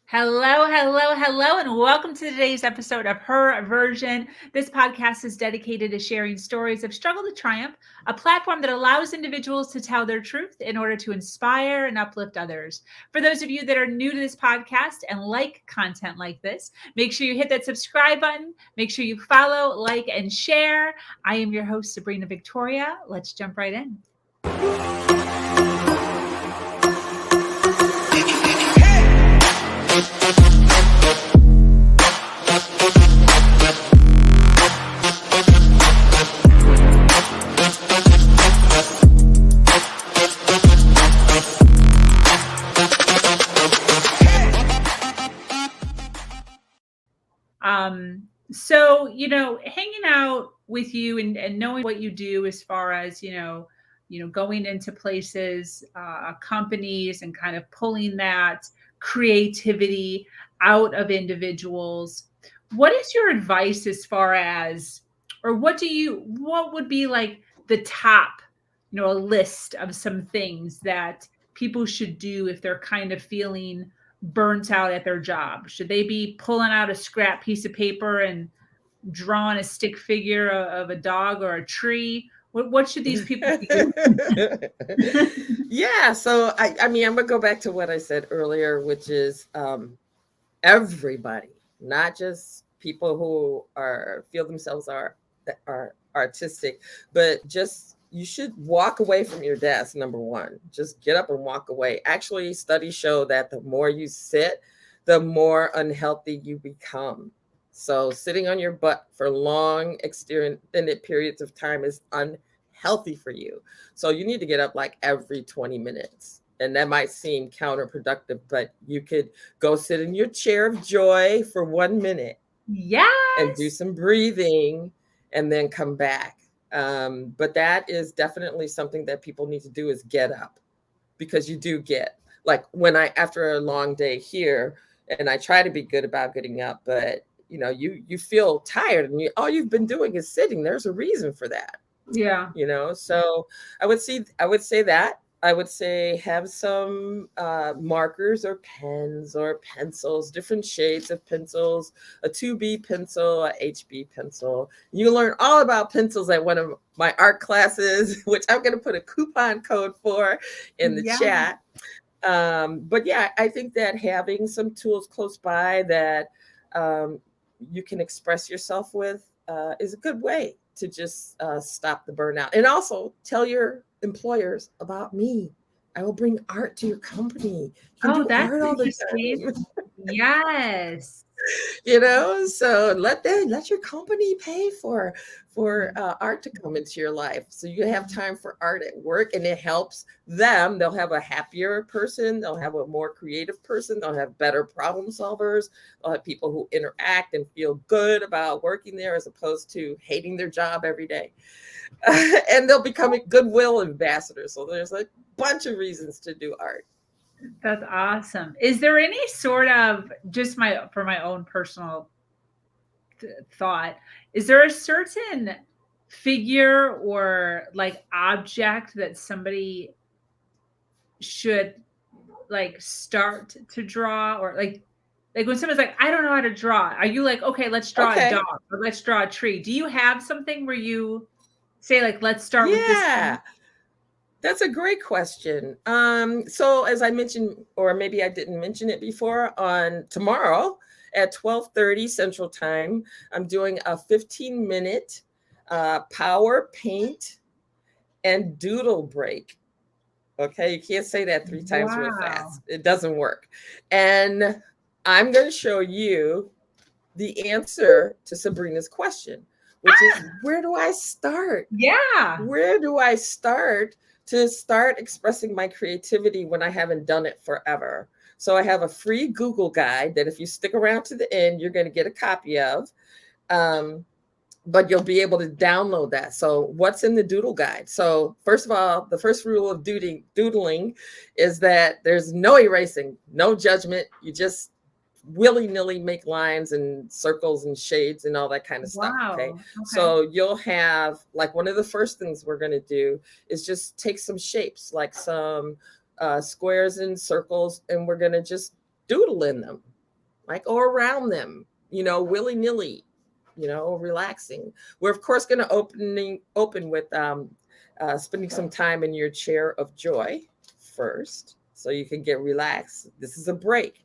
Hello, hello, hello, and welcome to today's episode of Her Version. This podcast is dedicated to sharing stories of struggle to triumph, a platform that allows individuals to tell their truth in order to inspire and uplift others. For those of you that are new to this podcast and like content like this, make sure you hit that subscribe button. Make sure you follow, like, and share. I am your host, Sabrina Victoria. Let's jump right in. So, hanging out with you and knowing what you do as far as, going into places, companies and kind of pulling that creativity out of individuals. What is your advice as far as, or what would be like the top, a list of some things that people should do if they're kind of feeling burnt out at their job? Should they be pulling out a scrap piece of paper and drawing a stick figure of a dog or a tree? What should these people be doing? Yeah, so I mean, I'm gonna go back to what I said earlier, which is everybody, not just people who are feel themselves are artistic, but just you should walk away from your desk. Number one, just get up and walk away. Actually, studies show that the more you sit, the more unhealthy you become. So sitting on your butt for long, extended periods of time is unhealthy for you. So you need to get up like every 20 minutes. And that might seem counterproductive, but you could go sit in your chair of joy for 1 minute and do Yes. some breathing and then come back. But that is definitely something that people need to do is get up, because you do get like when I after a long day here, and I try to be good about getting up, but you feel tired and all you've been doing is sitting. There's a reason for that. Yeah. So I would say that I would say have some markers or pens or pencils, different shades of pencils, a 2B pencil, a HB pencil. You learn all about pencils at one of my art classes, which I'm going to put a coupon code for in the Yeah. chat. But yeah, I think that having some tools close by that um, you can express yourself with is a good way to just stop the burnout. And also tell your employers about me. I will bring art to your company. You can Oh, do that's art all the interesting. time. Yes. So let your company pay for art to come into your life, so you have time for art at work, and it helps them. They'll have a happier person, they'll have a more creative person, they'll have better problem solvers, they'll have people who interact and feel good about working there as opposed to hating their job every day. And they'll become a goodwill ambassador. So there's a bunch of reasons to do art. That's awesome. Is there any sort of, just my for my own personal thought, is there a certain figure or like object that somebody should like start to draw, or like when someone's like, I don't know how to draw, are you like, okay, let's draw a dog Okay. or let's draw a tree? Do you have something where you say like, let's start with this thing? Yeah. That's a great question. So as I mentioned, or maybe I didn't mention it before, on tomorrow at 12:30 Central Time, I'm doing a 15-minute power paint and doodle break. Okay, you can't say that three times real Wow. fast. It doesn't work. And I'm going to show you the answer to Sabrina's question, which is, where do I start? Yeah. Where do I start to start expressing my creativity when I haven't done it forever? So I have a free Google guide that if you stick around to the end, you're going to get a copy of. Um, but you'll be able to download that. So what's in the doodle guide? So first of all, the first rule of doodling is that there's no erasing, no judgment. You just willy-nilly make lines and circles and shades and all that kind of stuff. Okay. Wow. Okay. So you'll have, like, one of the first things we're going to do is just take some shapes, like some squares and circles, and we're going to just doodle in them. like, or around them, willy nilly, relaxing. We're of course going to open with spending some time in your chair of joy first, so you can get relaxed. This is a break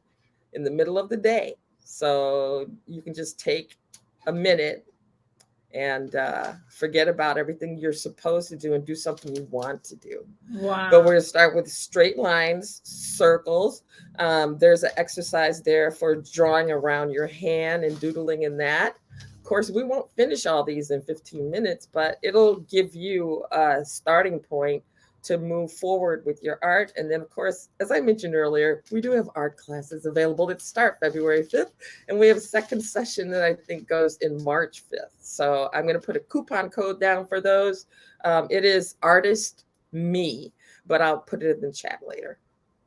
in the middle of the day, so you can just take a minute and forget about everything you're supposed to do and do something you want to do. But we're Wow. going to start with straight lines, circles. There's an exercise there for drawing around your hand and doodling in that. Of course, we won't finish all these in 15 minutes, but it'll give you a starting point to move forward with your art. And then, of course, as I mentioned earlier, we do have art classes available that start February 5th. And we have a second session that I think goes in March 5th. So I'm going to put a coupon code down for those. It is Artist Me, but I'll put it in the chat later.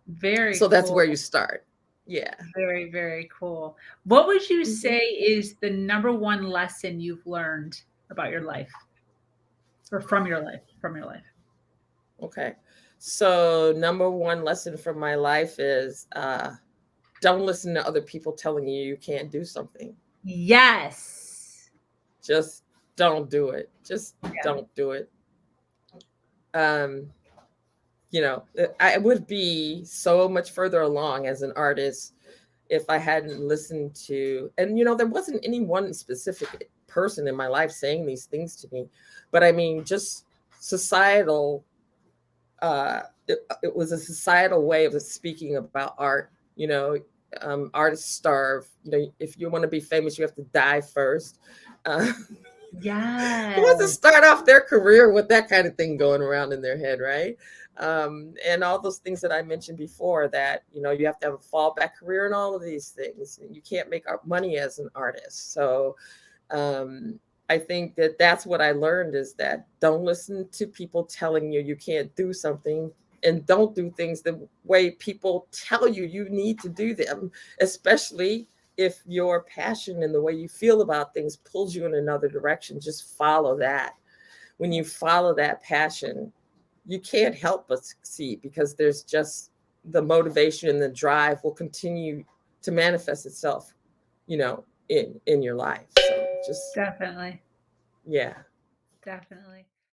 Very So that's where cool. you start. Yeah. Very, very cool. What would you Mhm. say is the number one lesson you've learned about your life or from your life? From your life. Okay. So, number one lesson from my life is don't listen to other people telling you you can't do something. Yes. Just don't do it. Just Yeah. don't do it. Um, I would be so much further along as an artist if I hadn't listened to, and there wasn't any one specific person in my life saying these things to me, but I mean, just societal, it was a societal way of speaking about art. Artists starve. If you want to be famous, you have to die first. Who wants to Yes. start off their career with that kind of thing going around in their head, right? And all those things that I mentioned before, that you have to have a fallback career and all of these things. You can't make money as an artist. So um, I think that that's what I learned, is that don't listen to people telling you you can't do something, and don't do things the way people tell you you need to do them, especially if your passion and the way you feel about things pulls you in another direction. Just follow that. When you follow that passion, you can't help but succeed, because there's just the motivation and the drive will continue to manifest itself, in your life. So just, Definitely. yeah. Definitely.